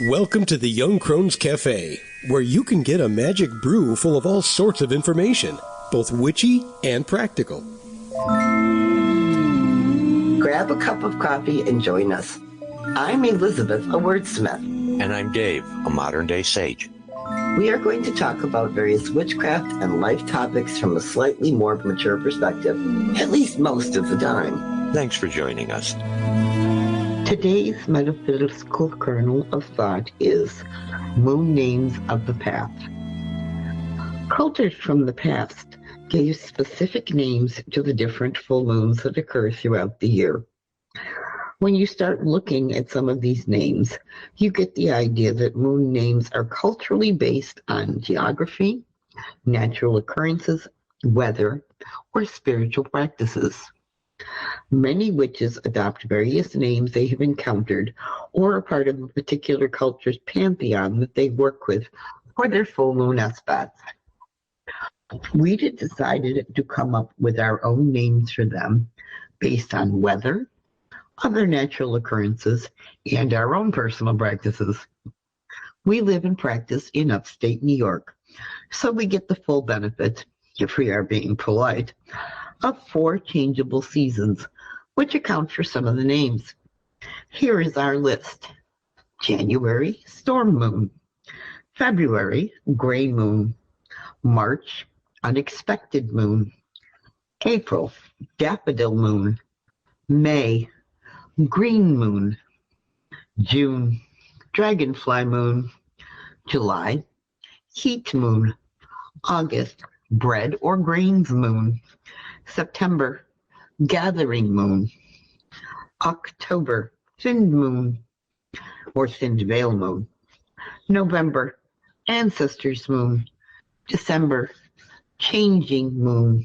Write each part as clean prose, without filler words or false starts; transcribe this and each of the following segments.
Welcome to the Young Crones Cafe, where you can get a magic brew full of all sorts of information, both witchy and practical. Grab a cup of coffee and join us. I'm Elizabeth, a wordsmith. And I'm Dave, a modern-day sage. We are going to talk about various witchcraft and life topics from a slightly more mature perspective, at least most of the time. Thanks for joining us. Today's metaphysical kernel of thought is moon names of the past. Cultures from the past gave specific names to the different full moons that occur throughout the year. When you start looking at some of these names, you get the idea that moon names are culturally based on geography, natural occurrences, weather, or spiritual practices. Many witches adopt various names they have encountered or are part of a particular culture's pantheon that they work with for their full moon aspects. We decided to come up with our own names for them based on weather, other natural occurrences, and our own personal practices. We live and practice in upstate New York, so we get the full benefit, if we are being polite, of 4 changeable seasons, which account for some of the names. Here is our list. January, storm moon. February, gray moon. March, unexpected moon. April, daffodil moon. May, green moon. June, dragonfly moon. July, heat moon. August, bread or grains moon. September, gathering moon. October, thinned moon or thinned veil moon. November, ancestors moon. December, changing moon.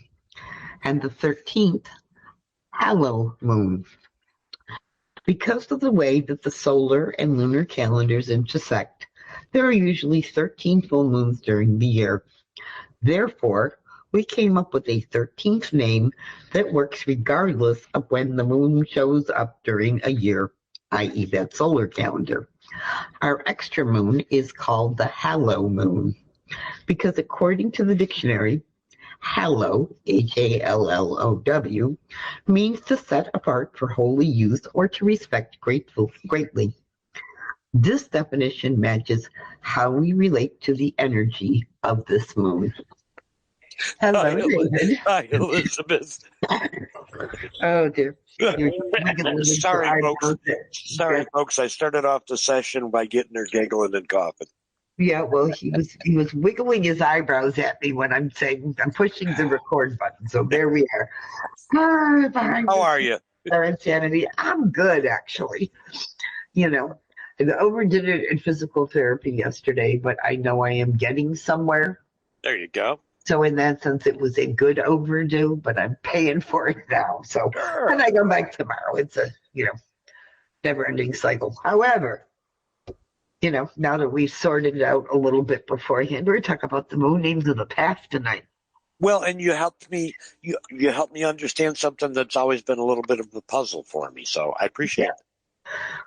And the 13th, hallow moon. Because of the way that the solar and lunar calendars intersect, there are usually 13 full moons during the year. Therefore, we came up with a 13th name that works regardless of when the moon shows up during a year, i.e. that solar calendar. Our extra moon is called the hallow moon because according to the dictionary, hallow, H-A-L-L-O-W, means to set apart for holy use or to respect greatly. This definition matches how we relate to the energy of this moon. Hello, David. Hi, Elizabeth. Oh, dear. Sorry, folks. I started off the session by getting her giggling and coughing. Yeah, well, he was wiggling his eyebrows at me when I'm saying I'm pushing the record button. So there we are. How are you? Our insanity. I'm good, actually. You know, I overdid it in physical therapy yesterday, but I know I am getting somewhere. There you go. So in that sense, it was a good overdue, but I'm paying for it now. So when I go back tomorrow, it's a, never-ending cycle. However, now that we've sorted it out a little bit beforehand, we're going to talk about the moon names of the past tonight. Well, and you helped me. You helped me understand something that's always been a little bit of a puzzle for me. So I appreciate it.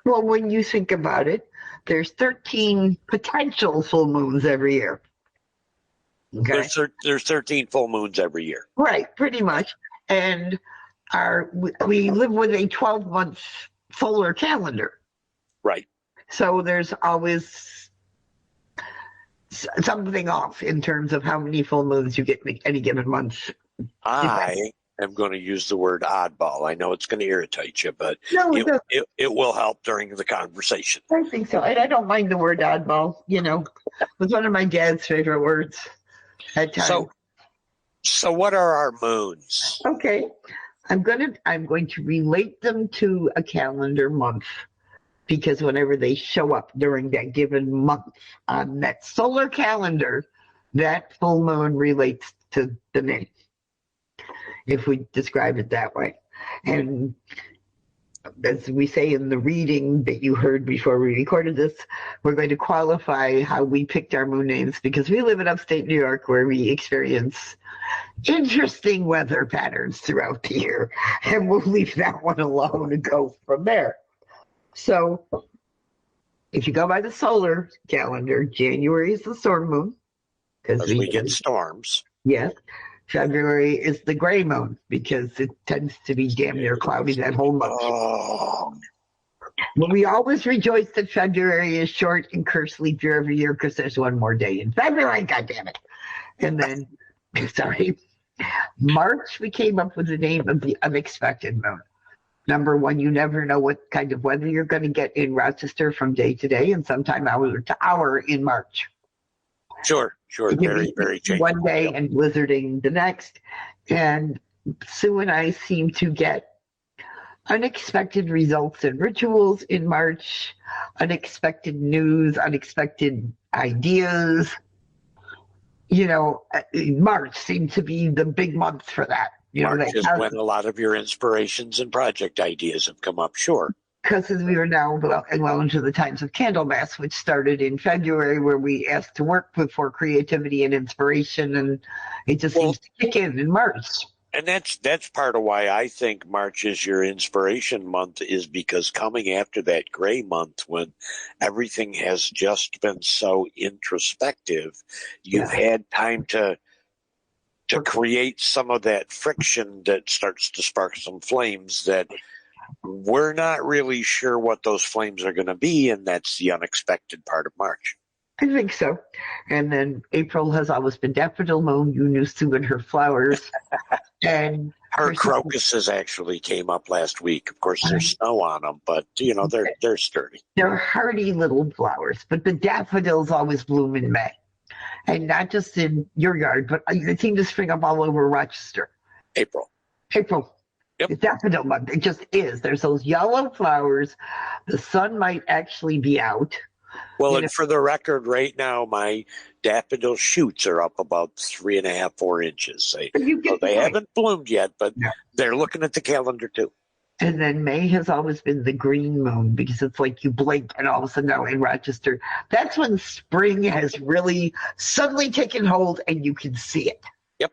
Well, when you think about it, there's 13 potential full moons every year. Okay. There's 13 full moons every year. Right, pretty much. And we live with a 12-month solar calendar. Right. So there's always something off in terms of how many full moons you get in any given month. I am going to use the word oddball. I know it's going to irritate you, but no, it will help during the conversation. I think so. And I don't mind the word oddball. It was one of my dad's favorite words at times. So what are our moons? Okay. I'm going to relate them to a calendar month. Because whenever they show up during that given month on that solar calendar, that full moon relates to the name, if we describe it that way. And as we say in the reading that you heard before we recorded this, we're going to qualify how we picked our moon names because we live in upstate New York where we experience interesting weather patterns throughout the year. And we'll leave that one alone and go from there. So If you go by the solar calendar, January is the storm moon because As we get storms. yes. February is the gray moon because it tends to be damn near cloudy that whole month. Oh, Well, we always rejoice that February is short and curse leap year every year because there's one more day in February. God damn it! And then, sorry, March we came up with the name of the unexpected moon. Number one, you never know what kind of weather you're going to get in Rochester from day to day, and sometime hour to hour in March. sure. Very, very changing. One day and blizzarding the next. And Sue and I seem to get unexpected results and rituals in March, unexpected news, unexpected ideas. March seemed to be the big month for that. March is when a lot of your inspirations and project ideas have come up, sure. Because we are now well into the times of Candlemas, which started in February, where we asked to work for creativity and inspiration, and it just seems to kick in March. And that's part of why I think March is your inspiration month, is because coming after that gray month when everything has just been so introspective, you've had time to create some of that friction that starts to spark some flames that we're not really sure what those flames are going to be, and that's the unexpected part of March. I think so. And then April has always been daffodil moon. You knew Sue and her flowers. And her crocuses actually came up last week. Of course, there's snow on them, but they're sturdy. They're hardy little flowers, but the daffodils always bloom in May, and not just in your yard, but they seem to spring up all over Rochester. April. Yep. It's daffodil month. It just is. There's those yellow flowers. The sun might actually be out. Well, and for the record, right now, my daffodil shoots are up about 3.5, 4 inches. They haven't bloomed yet, but they're looking at the calendar too. And then May has always been the green moon because it's like you blink and all of a sudden now in Rochester, that's when spring has really suddenly taken hold and you can see it. Yep.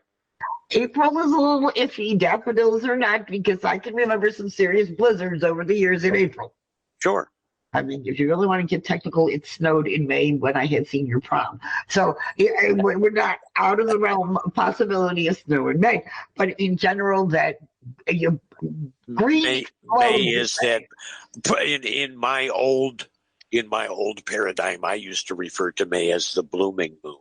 April is a little iffy, daffodils are not, because I can remember some serious blizzards over the years in April. Sure. I mean, if you really want to get technical, it snowed in May when I had senior prom. So we're not out of the realm of possibility of snow in May. But in general, that green May is that in my old paradigm, I used to refer to May as the blooming moon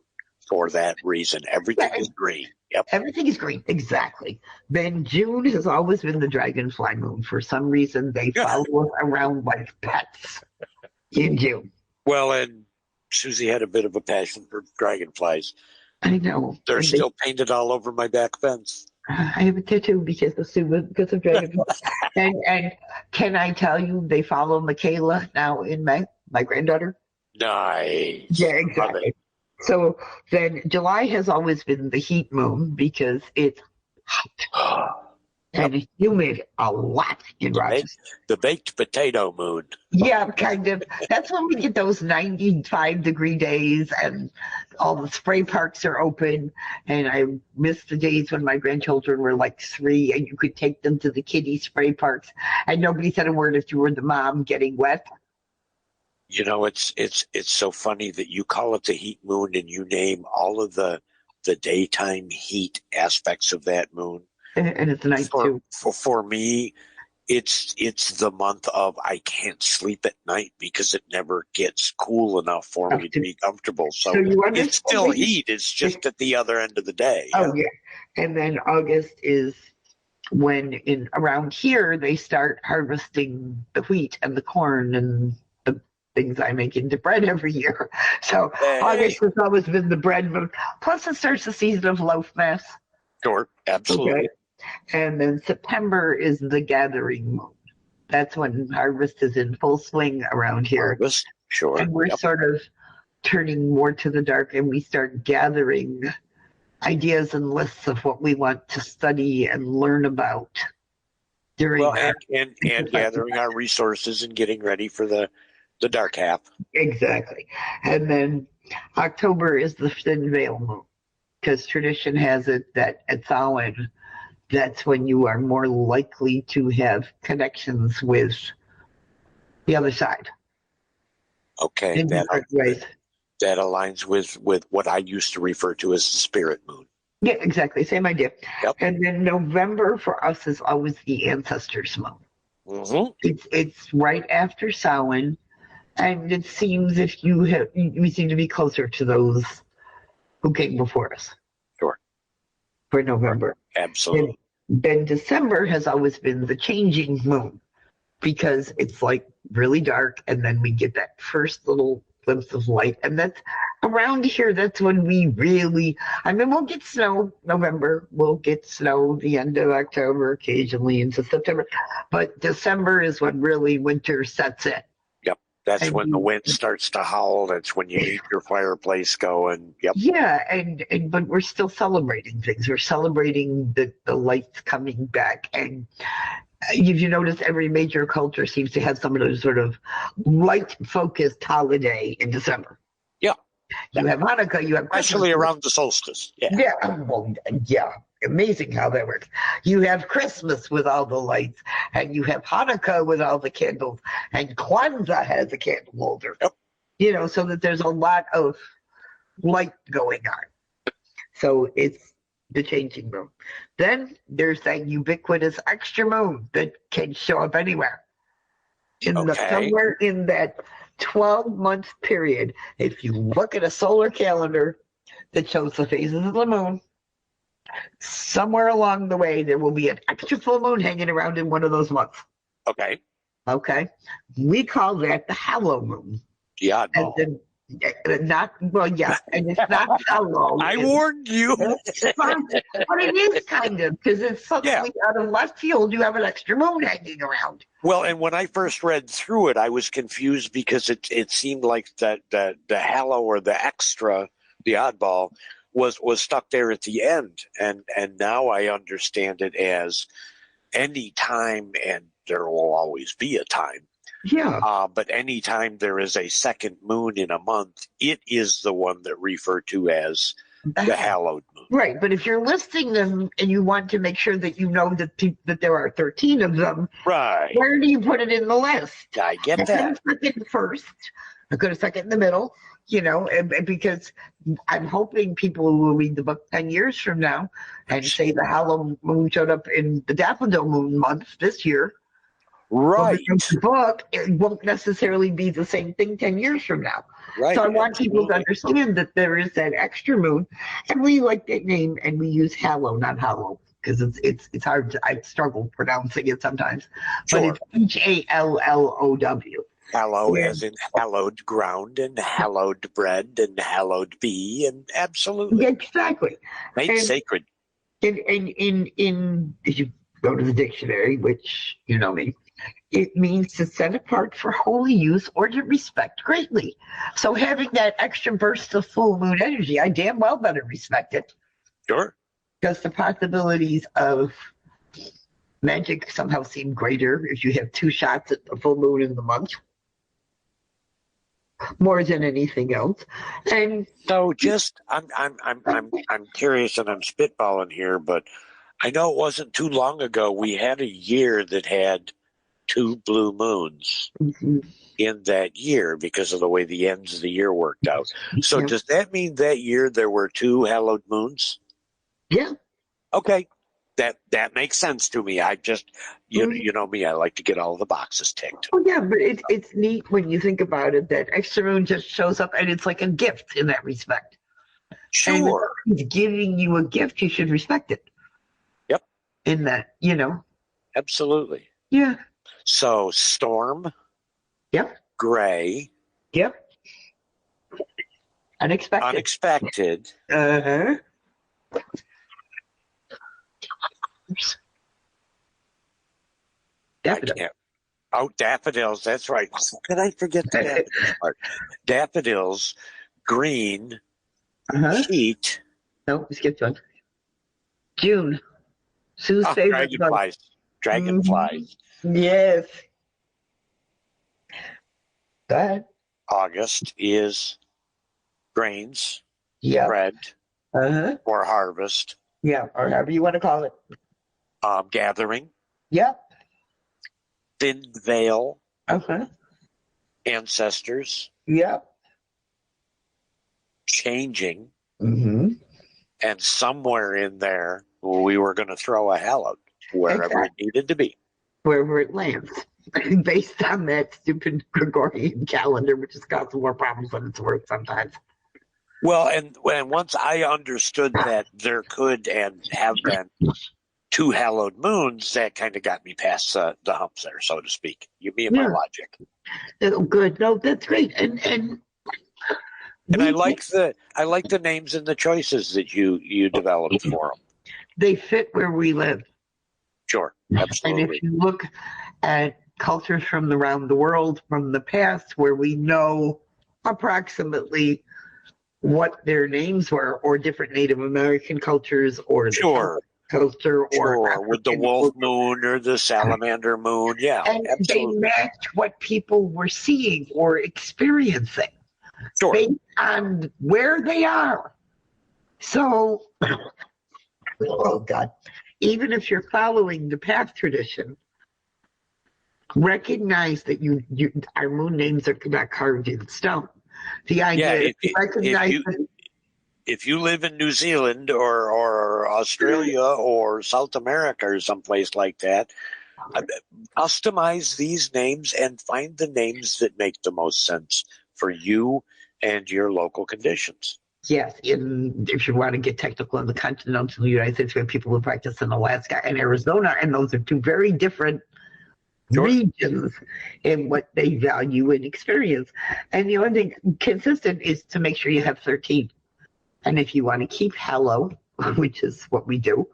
for that reason. Everything is green. Yep. Everything is green, exactly. Then June has always been the dragonfly moon. For some reason, they follow us around like pets in June. Well, and Susie had a bit of a passion for dragonflies. I know. They're still painted all over my back fence. I have a tattoo because of dragonflies. and can I tell you, they follow Michaela now in May, my granddaughter? Nice. Yeah, exactly. So then July has always been the heat moon because it's hot and humid a lot in Rochester. The baked potato moon. Yeah, kind of. That's when we get those 95-degree days and all the spray parks are open. And I miss the days when my grandchildren were like 3 and you could take them to the kiddie spray parks and nobody said a word if you were the mom getting wet. It's so funny that you call it the heat moon and you name all of the daytime heat aspects of that moon. And it's night too. For me, it's the month of I can't sleep at night because it never gets cool enough for me to be comfortable. So it's still heat. It's just at the other end of the day. Oh, yeah. And then August is when around here they start harvesting the wheat and the corn and things I make into bread every year. So August has always been the bread moon. Plus it starts the season of loaf mass. Sure, absolutely. Okay. And then September is the gathering moon. That's when harvest is in full swing around here. Harvest, sure. And we're sort of turning more to the dark and we start gathering ideas and lists of what we want to study and learn about during and gathering our resources and getting ready for the dark half. Exactly. And then October is the thin veil moon because tradition has it that at Samhain, that's when you are more likely to have connections with the other side. Okay, in different ways. that aligns with what I used to refer to as the spirit moon. Yeah, exactly. Same idea. Yep. And then November for us is always the ancestors month. Mm-hmm. It's right after Samhain, and it seems if we seem to be closer to those who came before us. Sure. For November. Absolutely. And then December has always been the changing moon because it's like really dark, and then we get that first little glimpse of light, and that's around here. That's when we really. I mean, we'll get snow November. We'll get snow the end of October, occasionally into September, but December is when really winter sets in. Yep, that's when the wind starts to howl. That's when you need your fireplace going. Yep. Yeah, and but we're still celebrating things. We're celebrating the lights coming back, and if you notice, every major culture seems to have some of those sort of light-focused holiday in December. Yeah. You have Hanukkah, you have Christmas. Especially around the solstice. Yeah. Yeah, well, yeah. Amazing how that works. You have Christmas with all the lights, and you have Hanukkah with all the candles, and Kwanzaa has a candle holder. Yep. You know, so that there's a lot of light going on. So it's the changing moon. Then there's that ubiquitous extra moon that can show up anywhere. Somewhere in that 12-month period, if you look at a solar calendar that shows the phases of the moon, somewhere along the way there will be an extra full moon hanging around in one of those months. Okay. Okay. We call that the hallow moon. Yeah, no. And not well, yeah, and it's not hallow. I warned you. But it is kind of, because it's suddenly out of left field. You have an extra moon hanging around. Well, and when I first read through it, I was confused because it seemed like that the hallow or the extra, the oddball, was stuck there at the end, and now I understand it as any time, and there will always be a time. Yeah. But anytime there is a second moon in a month, it is the one that referred to as the hallowed moon. Right, but if you're listing them and you want to make sure that you know that there are 13 of them, right? Where do you put it in the list? I get that. Second first, I could have second in the middle, you know, and because I'm hoping people will read the book 10 years from now and say the hallowed moon showed up in the daffodil moon month this year. Right. The book, it won't necessarily be the same thing 10 years from now. Right. So I want people to understand that there is that extra moon, and we like that name, and we use hallow, not hollow, because it's hard to, I struggle pronouncing it sometimes. Sure. But it's Hallow. Hallow as in hallowed ground and hallowed bread and hallowed be, and absolutely. Exactly. Made sacred. And if you go to the dictionary, which you know me, it means to set apart for holy use or to respect greatly. So having that extra burst of full moon energy, I damn well better respect it. Sure. Because the possibilities of magic somehow seem greater if you have 2 shots at the full moon in the month, more than anything else. And so, just I'm curious, and I'm spitballing here, but I know it wasn't too long ago we had a year that had 2 blue moons in that year because of the way the ends of the year worked out. So does that mean that year there were 2 hallowed moons? Yeah. Okay. That makes sense to me. I just, you know me, I like to get all the boxes ticked. Oh yeah, but it's neat when you think about it that extra moon just shows up and it's like a gift in that respect. Sure. And if it's giving you a gift, you should respect it. Yep. In that, you know. Absolutely. Yeah. So storm. Yep. Gray. Yep. Unexpected. Uh-huh. Daffodils. Oh, daffodils. That's right. How could I forget the daffodils part? Daffodils, green, heat. No, we skipped one. June. Sue's favorite. Dragonflies. Dragonflies. Yes. Go ahead. August is grains, bread, or harvest. Yeah, or however you want to call it. Gathering. Yep. Thin veil. ancestors Yep. changing, Mm-hmm. and somewhere in there we were going to throw a hallowed wherever it needed to be. Wherever it lands, based on that stupid Gregorian calendar, which has caused more problems than it's worth sometimes. Well, and once I understood that there could and have been two hallowed moons, that kind of got me past the humps there, so to speak. Me and my logic. Oh, good. No, that's great. And I like the names and the choices that you developed for them. They fit where we live. Sure, absolutely. And if you look at cultures from around the world, from the past, where we know approximately what their names were, or different Native American cultures, or the culture, or with the wolf moon or the salamander moon, and absolutely. They match what people were seeing or experiencing based on where they are. So, oh God. Even if you're following the path tradition, recognize that our moon names are not carved in stone. The idea is recognize if you live in New Zealand or Australia or South America or someplace like that, customize these names and find the names that make the most sense for you and your local conditions. Yes, if you want to get technical in the continental United States, we have people who practice in Alaska and Arizona, and those are two very different regions in what they value and experience. And the only thing consistent is to make sure you have 13. And if you want to keep hello, which is what we do,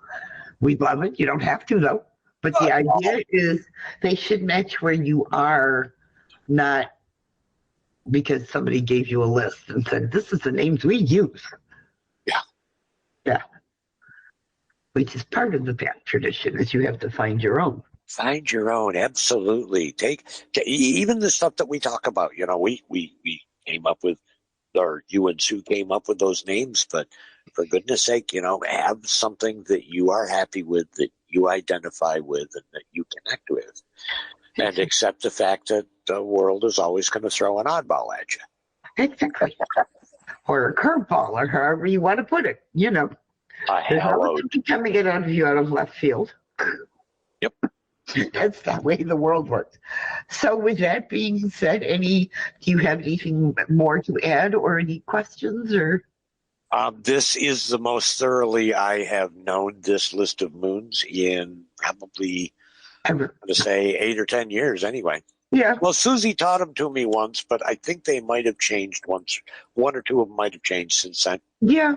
we love it. You don't have to, though. But the idea is they should match where you are, not because somebody gave you a list and said, this is the names we use. Yeah. Which is part of the path tradition, is you have to find your own. Find your own, absolutely. Take even the stuff that we talk about. We came up with, or you and Sue came up with those names, but for goodness sake, have something that you are happy with, that you identify with, and that you connect with. And accept the fact that the world is always going to throw an oddball at you. Exactly. Or a curveball, or however you want to put it. There's always something coming out of you out of left field. Yep. That's the way the world works. So with that being said, do you have anything more to add, or any questions? Or this is the most thoroughly I have known this list of moons in probably, I'm going to say 8 or 10 years anyway. Yeah. Well, Susie taught them to me once, but I think they might have changed once. One or two of them might have changed since then. Yeah.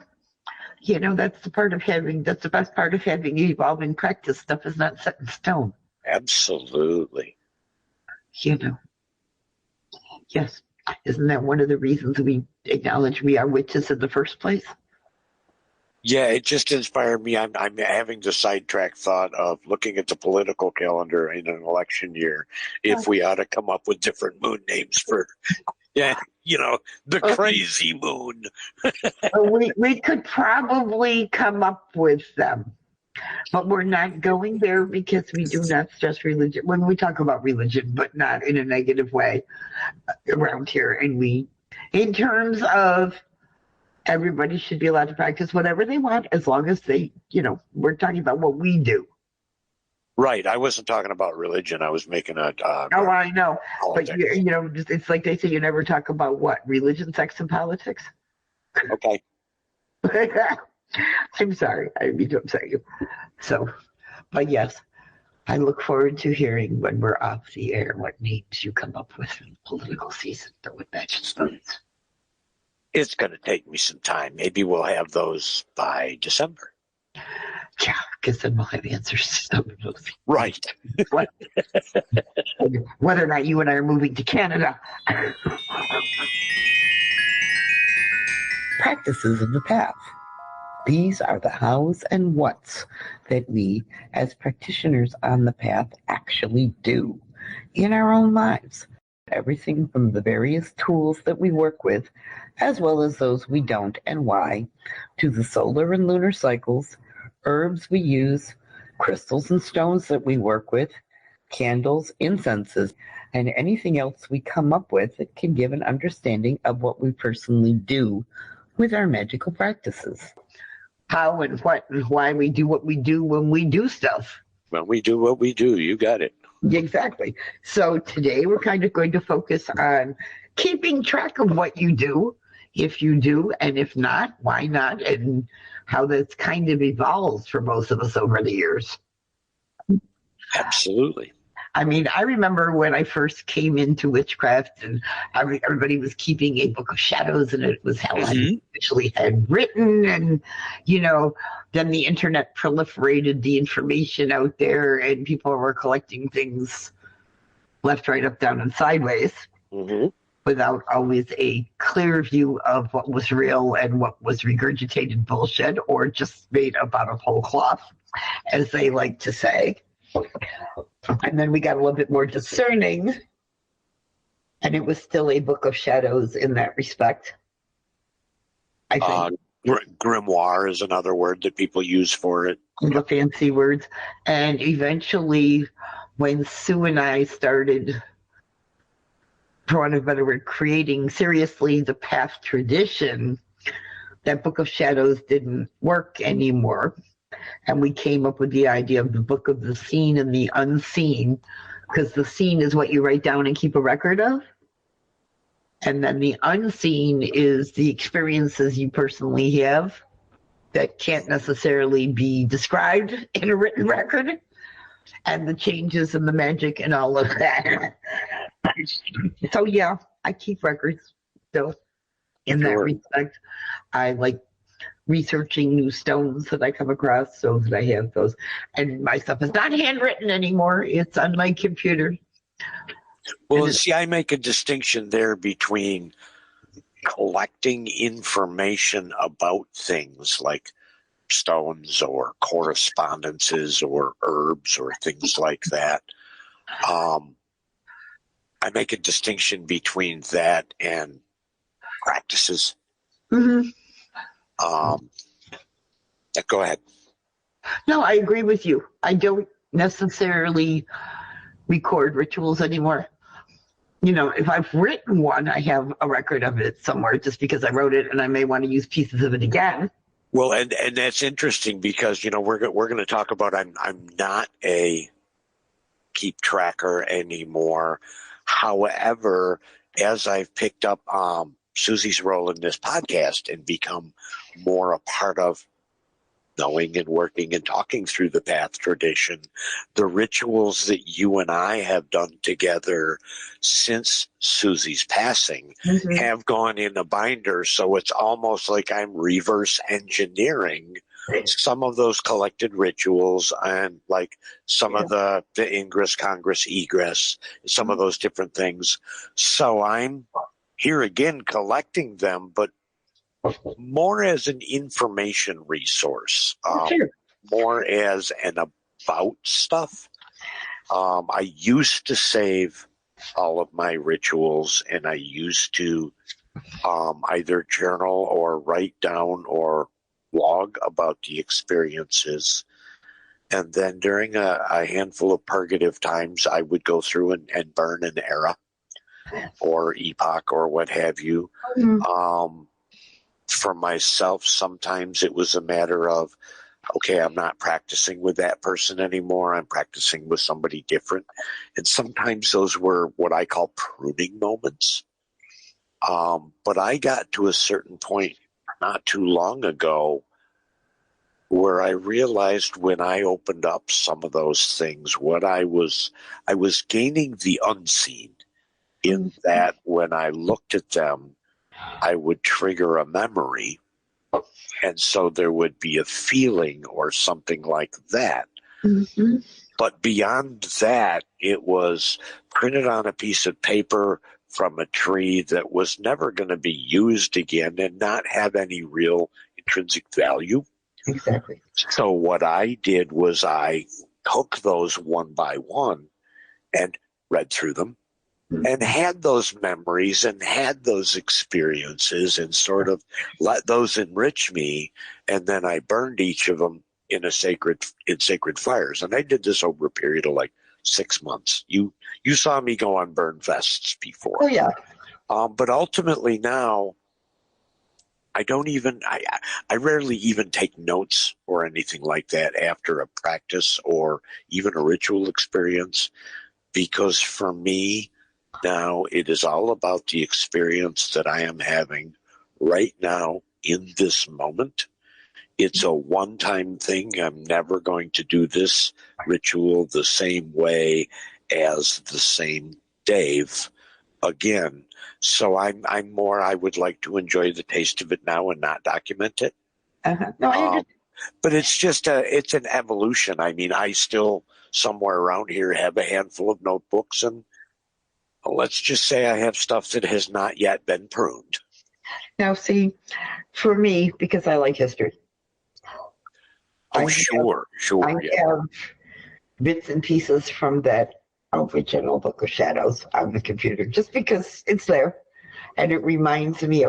That's the best part of having evolving practice. Stuff is not set in stone. Absolutely. Yes. Isn't that one of the reasons we acknowledge we are witches in the first place? Yeah, it just inspired me. I'm having the sidetrack thought of looking at the political calendar in an election year, if we ought to come up with different moon names for, the crazy moon. we could probably come up with them, but we're not going there because we do not stress religion when we talk about religion, but not in a negative way around here. And in terms of, everybody should be allowed to practice whatever they want, as long as they, we're talking about what we do. Right. I wasn't talking about religion. I was making a. Oh, I know. Politics. But, it's like they say you never talk about what? Religion, sex, and politics? Okay. I'm sorry. I didn't mean to upset you. So, but yes, I look forward to hearing when we're off the air what names you come up with in the political season that would match the students. It's going to take me some time. Maybe we'll have those by December. Yeah, because then we'll have answers to some of those. Right. Whether or not you and I are moving to Canada. Practices of the path. These are the hows and whats that we, as practitioners on the path, actually do in our own lives. Everything from the various tools that we work with, as well as those we don't and why, to the solar and lunar cycles, herbs we use, crystals and stones that we work with, candles, incenses, and anything else we come up with that can give an understanding of what we personally do with our magical practices. How and what and why we do what we do when we do stuff. When we do what we do, you got it. Exactly. So today we're kind of going to focus on keeping track of what you do, if you do, and if not, why not, and how that's kind of evolved for most of us over the years. Absolutely. I mean, I remember when I first came into witchcraft and everybody was keeping a book of shadows, and it was how I actually had written. And, then the internet proliferated the information out there, and people were collecting things left, right, up, down, and sideways without always a clear view of what was real and what was regurgitated bullshit or just made up out of whole cloth, as they like to say. And then we got a little bit more discerning, and it was still a book of shadows in that respect, I think. Grimoire is another word that people use for it. The fancy words. And eventually, when Sue and I started, for want of a better word, creating seriously the Path tradition, that book of shadows didn't work anymore. And we came up with the idea of the book of the seen and the unseen, because the seen is what you write down and keep a record of. And then the unseen is the experiences you personally have that can't necessarily be described in a written record, and the changes and the magic and all of that. So yeah, I keep records still in that respect. I like researching new stones that I come across so that I have those. And my stuff is not handwritten anymore. It's on my computer. Well, see, I make a distinction there between collecting information about things like stones or correspondences or herbs or things like that. I make a distinction between that and practices. Go ahead. No, I agree with you. I don't necessarily record rituals anymore. If I've written one, I have a record of it somewhere just because I wrote it, and I may want to use pieces of it again. Well, and that's interesting because, we're going to talk about I'm not a keep tracker anymore. However, as I've picked up Susie's role in this podcast and become more a part of knowing and working and talking through the Path tradition, the rituals that you and I have done together since Susie's passing have gone in a binder. So it's almost like I'm reverse engineering some of those collected rituals and like some of the ingress, congress, egress, some of those different things. So I'm here again collecting them, but more as an information resource, more as an about stuff. I used to save all of my rituals, and I used to either journal or write down or log about the experiences. And then during a handful of purgative times, I would go through and burn an era or epoch or what have you. For myself, sometimes it was a matter of, okay, I'm not practicing with that person anymore. I'm practicing with somebody different. And sometimes those were what I call pruning moments. But I got to a certain point not too long ago where I realized when I opened up some of those things, I was gaining the unseen in that when I looked at them, I would trigger a memory, and so there would be a feeling or something like that. But beyond that, it was printed on a piece of paper from a tree that was never going to be used again and not have any real intrinsic value. Exactly. So what I did was I took those one by one and read through them and had those memories and had those experiences and sort of let those enrich me. And then I burned each of them in sacred fires. And I did this over a period of like 6 months. You saw me go on burn fests before. Oh, yeah. But ultimately now, I rarely even take notes or anything like that after a practice or even a ritual experience, because for me now it is all about the experience that I am having right now in this moment. It's a one-time thing. I'm never going to do this ritual the same way as the same Dave again. So I would like to enjoy the taste of it now and not document it. No, I understand. But it's an evolution. I mean, I still somewhere around here have a handful of notebooks, and let's just say I have stuff that has not yet been pruned. Now, see, for me, because I like history. Sure. I have bits and pieces from that original Book of Shadows on the computer, just because it's there. And it reminds me,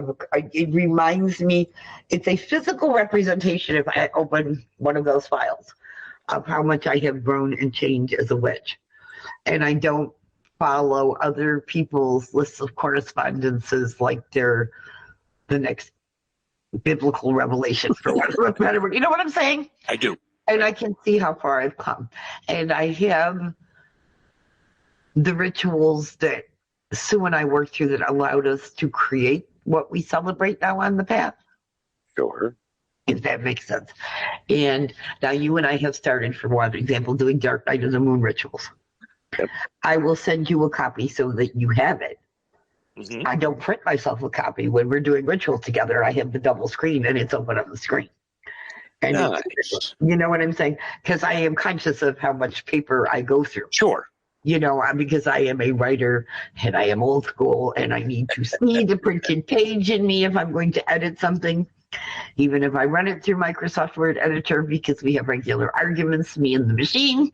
it's a physical representation, if I open one of those files, of how much I have grown and changed as a witch. And I don't follow other people's lists of correspondences like they're the next biblical revelation, for whatever. You know what I'm saying? I do. And I can see how far I've come. And I have the rituals that Sue and I worked through that allowed us to create what we celebrate now on the path. Sure. If that makes sense. And now you and I have started, for one example, doing Dark Night of the Moon rituals. Yep. I will send you a copy so that you have it. Mm-hmm. I don't print myself a copy. When we're doing rituals together, I have the double screen and it's open on the screen. And nice. You know what I'm saying? Because I am conscious of how much paper I go through. Sure. You know, because I am a writer and I am old school and I need to see the printed page in me if I'm going to edit something, even if I run it through Microsoft Word Editor, because we have regular arguments, me and the machine.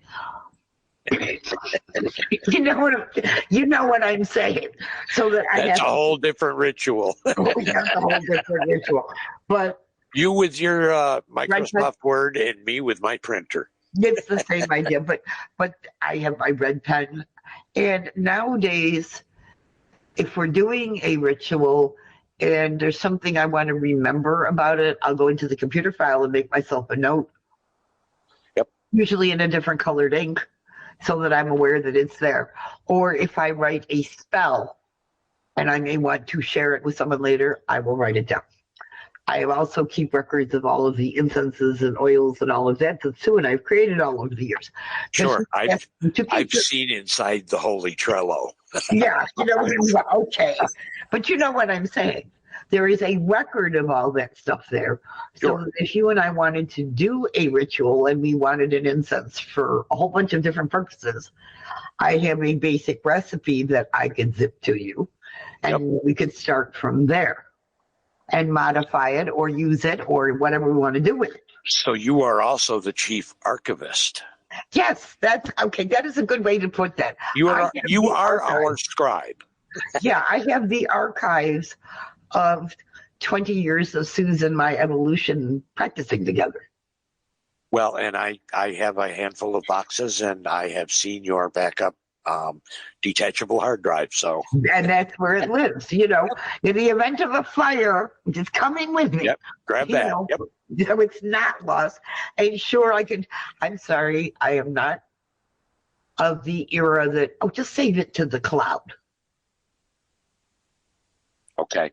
You know what I'm saying. So that that's a whole different ritual. That's a whole different ritual. But you with your Microsoft Word and me with my printer. It's the same idea, but I have my red pen. And nowadays, if we're doing a ritual and there's something I want to remember about it, I'll go into the computer file and make myself a note. Yep. Usually in a different colored ink, so that I'm aware that it's there. Or if I write a spell and I may want to share it with someone later, I will write it down. I also keep records of all of the incenses and oils and all of that Sue and I've created all over the years. Sure, I've seen inside the Holy Trello. Yeah, okay. But you know what I'm saying. There is a record of all that stuff there. Sure. So if you and I wanted to do a ritual and we wanted an incense for a whole bunch of different purposes, I have a basic recipe that I could zip to you, and we could start from there and modify it or use it or whatever we want to do with it. So you are also the chief archivist. Yes, that's okay. That is a good way to put that. You are our scribe. Yeah, I have the archives of 20 years of Sue's and my evolution practicing together. Well, and I have a handful of boxes, and I have seen your backup detachable hard drive. So, and that's where it lives. You know, in the event of a fire, which is coming with me. Yep, grab that. So it's not lost. And sure, I'm sorry, I am not of the era that, just save it to the cloud. Okay.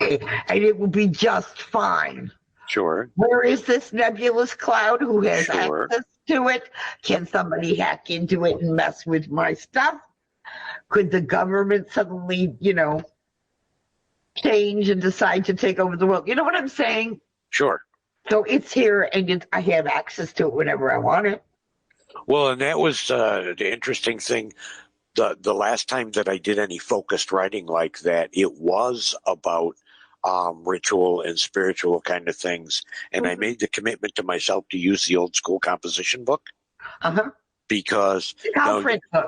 And it will be just fine. Sure. Where is this nebulous cloud? Who has access to it? Can somebody hack into it and mess with my stuff? Could the government suddenly, change and decide to take over the world? You know what I'm saying? Sure. So it's here, and I have access to it whenever I want it. Well, and that was the interesting thing. The last time that I did any focused writing like that, it was about ritual and spiritual kind of things. And I made the commitment to myself to use the old school composition book. Uh-huh. because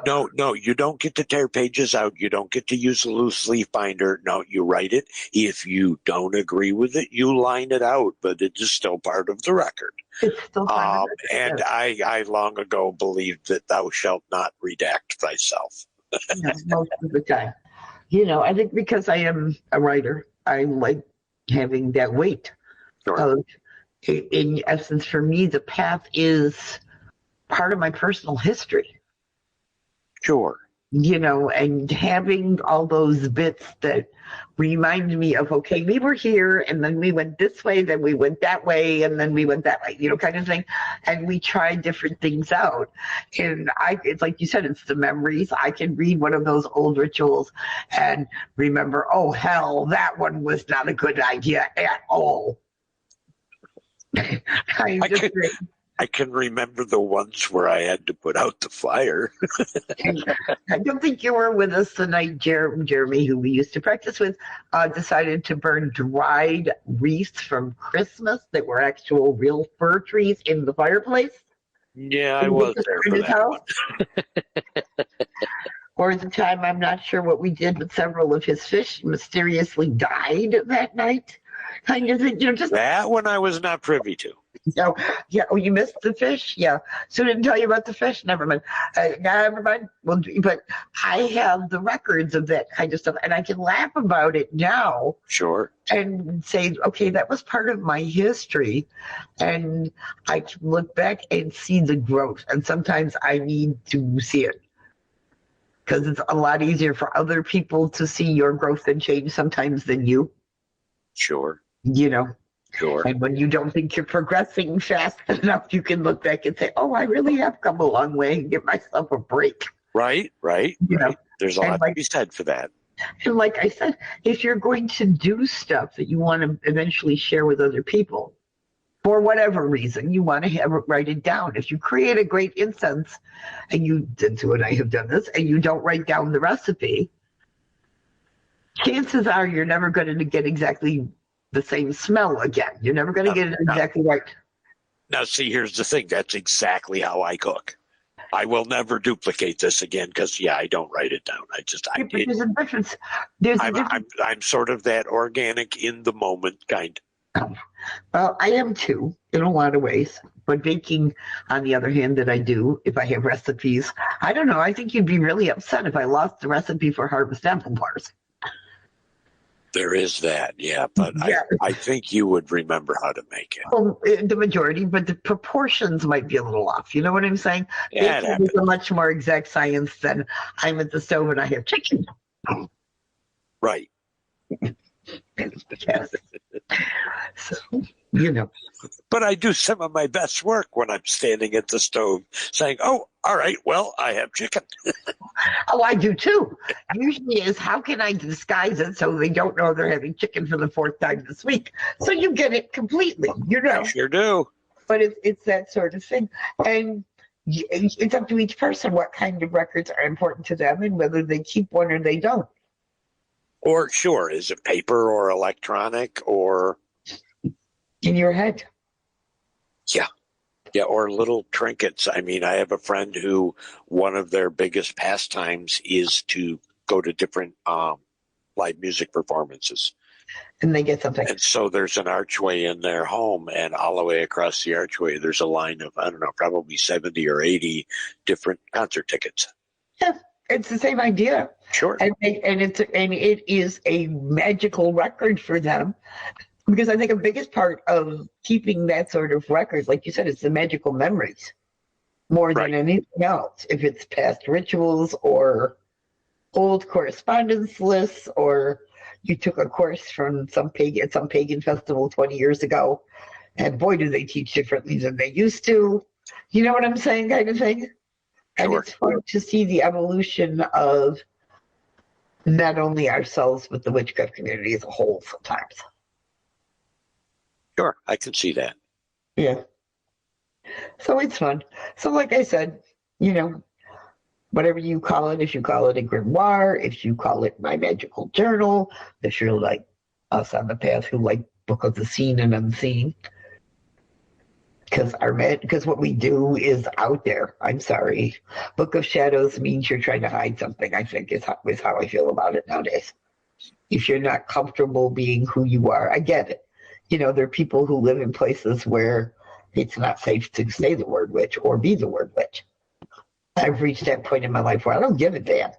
no, you don't get to tear pages out. You don't get to use a loose leaf binder. No, you write it. If you don't agree with it, you line it out, but it is still part of the record. It's still part of it. And I long ago believed that thou shalt not redact thyself. Most of the time. I think because I am a writer, I like having that weight. Sure. In essence, for me, the path is part of my personal history. Sure. And having all those bits that remind me of, okay, we were here and then we went this way, then we went that way, and then we went that way, kind of thing. And we tried different things out. And it's like you said, it's the memories. I can read one of those old rituals and remember, oh, hell, that one was not a good idea at all. I can remember the ones where I had to put out the fire. I don't think you were with us the night Jeremy, who we used to practice with, decided to burn dried wreaths from Christmas that were actual real fir trees in the fireplace. Yeah, I was there for that one. Or the time, I'm not sure what we did, but several of his fish mysteriously died that night. Kind of thing, just that one I was not privy to. Oh, you missed the fish? Yeah. So didn't tell you about the fish? Never mind. Never mind. Well, but I have the records of that kind of stuff, and I can laugh about it now. Sure. And say, okay, that was part of my history, and I can look back and see the growth. And sometimes I need to see it because it's a lot easier for other people to see your growth and change sometimes than you. Sure. Sure. And when you don't think you're progressing fast enough, you can look back and say, oh, I really have come a long way and give myself a break. Right. There's a lot to be said for that. And like I said, if you're going to do stuff that you want to eventually share with other people, for whatever reason, you want to write it down. If you create a great incense, and you did do it, I have done this, and you don't write down the recipe, chances are you're never going to get exactly the same smell again. You're never going to get it exactly right. Now, see, here's the thing. That's exactly how I cook. I will never duplicate this again because, I don't write it down. There's a difference. I'm sort of that organic in the moment kind. Well, I am too, in a lot of ways. But baking, on the other hand, that I do, if I have recipes, I don't know. I think you'd be really upset if I lost the recipe for harvest apple bars. There is that, but I think you would remember how to make it. Well, the majority, but the proportions might be a little off. You know what I'm saying? Yeah, it's a much more exact science than I'm at the stove and I have chicken. Right. Yes. So, But I do some of my best work when I'm standing at the stove saying, oh, all right, well, I have chicken. Oh, I do too. Usually is how can I disguise it so they don't know they're having chicken for the fourth time this week? So you get it completely, I sure do. But it's that sort of thing. And it's up to each person what kind of records are important to them and whether they keep one or they don't. Or sure, is it paper or electronic or in your head? Yeah, or little trinkets. I mean, I have a friend who one of their biggest pastimes is to go to different live music performances. And they get something. And so there's an archway in their home, and all the way across the archway, there's a line of, I don't know, probably 70 or 80 different concert tickets. Yeah, it's the same idea. Sure. And it is a magical record for them. Because I think the biggest part of keeping that sort of record, like you said, it's the magical memories more than anything else. If it's past rituals or old correspondence lists, or you took a course from some pagan festival 20 years ago, and boy, do they teach differently than they used to. You know what I'm saying, kind of thing? Sure. And it's fun to see the evolution of not only ourselves, but the witchcraft community as a whole sometimes. Sure, I can see that. Yeah. So it's fun. So like I said, whatever you call it, if you call it a grimoire, if you call it my magical journal, if you're like us on the path who like Book of the Seen and Unseen, because what we do is out there. I'm sorry. Book of Shadows means you're trying to hide something, I think is how I feel about it nowadays. If you're not comfortable being who you are, I get it. There are people who live in places where it's not safe to say the word witch or be the word witch. I've reached that point in my life where I don't give a damn.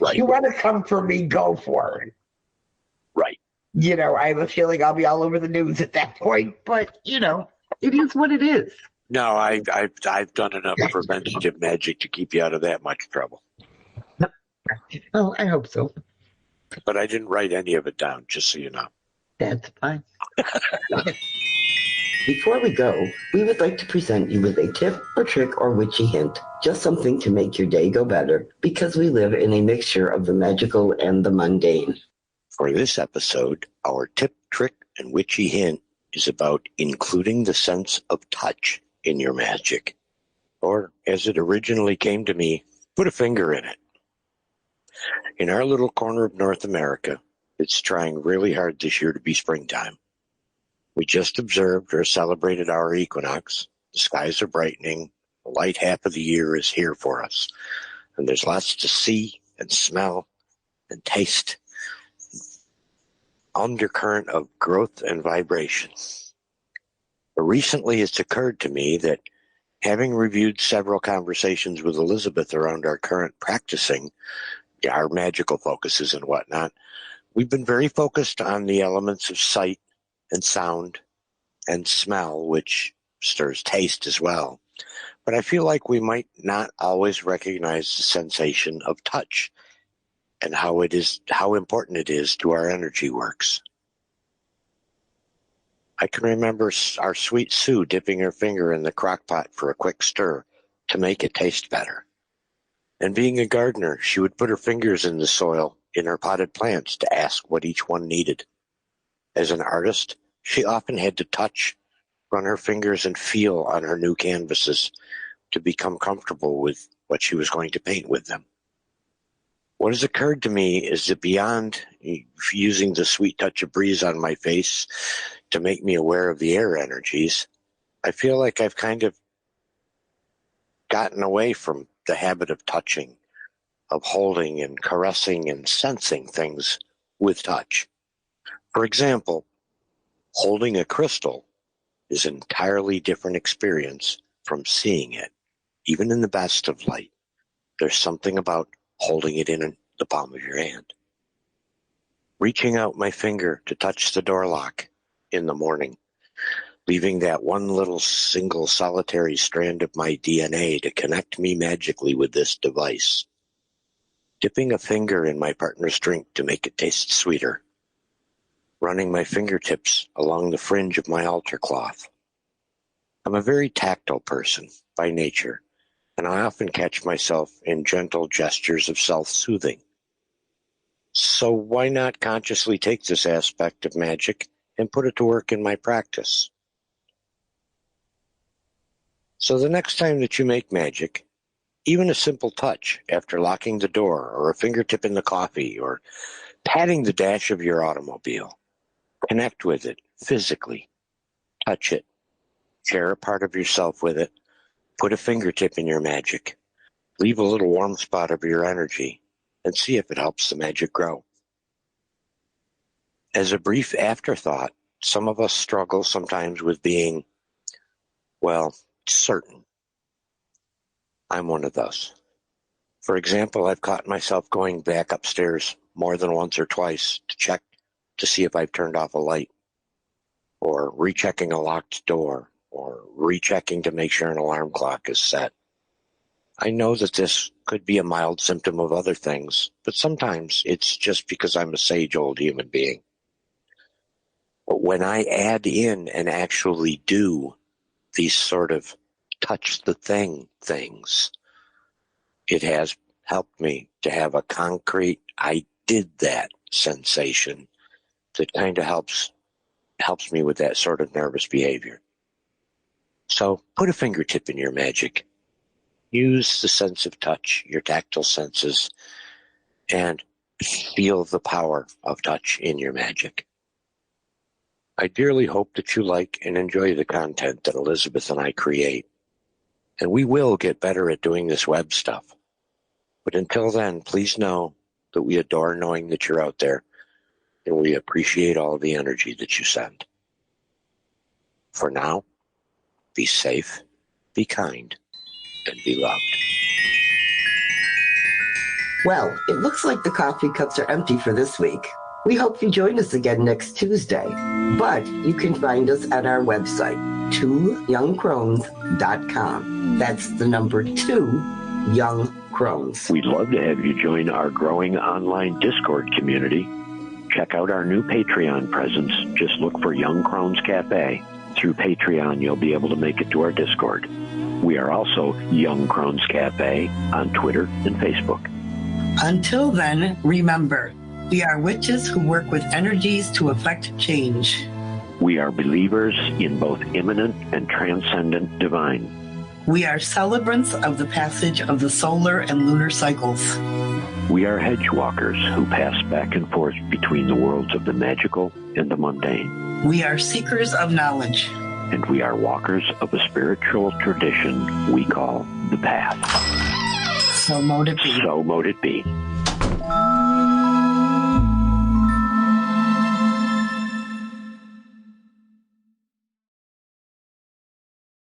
Right. You want to come for me, go for it. Right. I have a feeling I'll be all over the news at that point, but it is what it is. No, I've done enough preventative magic to keep you out of that much trouble. Oh, I hope so. But I didn't write any of it down, just so you know. That's fine. Before we go, we would like to present you with a tip or trick or witchy hint, just something to make your day go better, because we live in a mixture of the magical and the mundane. For this episode, our tip, trick, and witchy hint is about including the sense of touch in your magic. Or, as it originally came to me, put a finger in it. In our little corner of North America, it's trying really hard this year to be springtime. We just observed or celebrated our equinox. The skies are brightening. The light half of the year is here for us. And there's lots to see and smell and taste. Undercurrent of growth and vibration. But recently it's occurred to me that having reviewed several conversations with Elizabeth around our current practicing, our magical focuses and whatnot, we've been very focused on the elements of sight and sound and smell, which stirs taste as well. But I feel like we might not always recognize the sensation of touch and how important it is to our energy works. I can remember our sweet Sue dipping her finger in the crock pot for a quick stir to make it taste better. And being a gardener, she would put her fingers in the soil in her potted plants to ask what each one needed. As an artist, she often had to touch, run her fingers and feel on her new canvases to become comfortable with what she was going to paint with them. What has occurred to me is that beyond using the sweet touch of breeze on my face to make me aware of the air energies, I feel like I've kind of gotten away from the habit of touching, of holding and caressing and sensing things with touch. For example, holding a crystal is an entirely different experience from seeing it, even in the best of light. There's something about holding it in the palm of your hand. Reaching out my finger to touch the door lock in the morning, leaving that one little single solitary strand of my DNA to connect me magically with this device. Dipping a finger in my partner's drink to make it taste sweeter. Running my fingertips along the fringe of my altar cloth. I'm a very tactile person by nature, and I often catch myself in gentle gestures of self-soothing. So why not consciously take this aspect of magic and put it to work in my practice? So the next time that you make magic, even a simple touch after locking the door, or a fingertip in the coffee, or patting the dash of your automobile, connect with it physically, touch it, share a part of yourself with it, put a fingertip in your magic, leave a little warm spot of your energy, and see if it helps the magic grow. As a brief afterthought, some of us struggle sometimes with being, certain. I'm one of those. For example, I've caught myself going back upstairs more than once or twice to check to see if I've turned off a light, or rechecking a locked door, or rechecking to make sure an alarm clock is set. I know that this could be a mild symptom of other things, but sometimes it's just because I'm a sage old human being. But when I add in and actually do these sort of touch the thing things, it has helped me to have a concrete, I did that sensation that kind of helps me with that sort of nervous behavior. So put a fingertip in your magic. Use the sense of touch, your tactile senses, and feel the power of touch in your magic. I dearly hope that you like and enjoy the content that Elizabeth and I create. And we will get better at doing this web stuff. But until then, please know that we adore knowing that you're out there, and we appreciate all the energy that you send. For now, be safe, be kind, and be loved. Well, it looks like the coffee cups are empty for this week. We hope you join us again next Tuesday. But you can find us at our website, 2youngcrones.com. That's the number 2, Young Crones. We'd love to have you join our growing online Discord community. Check out our new Patreon presence. Just look for Young Crones Cafe. Through Patreon, you'll be able to make it to our Discord. We are also Young Crones Cafe on Twitter and Facebook. Until then, remember, we are witches who work with energies to effect change. We are believers in both immanent and transcendent divine. We are celebrants of the passage of the solar and lunar cycles. We are hedge walkers who pass back and forth between the worlds of the magical and the mundane. We are seekers of knowledge. And we are walkers of a spiritual tradition we call the Path. So mote it be. So mote it be.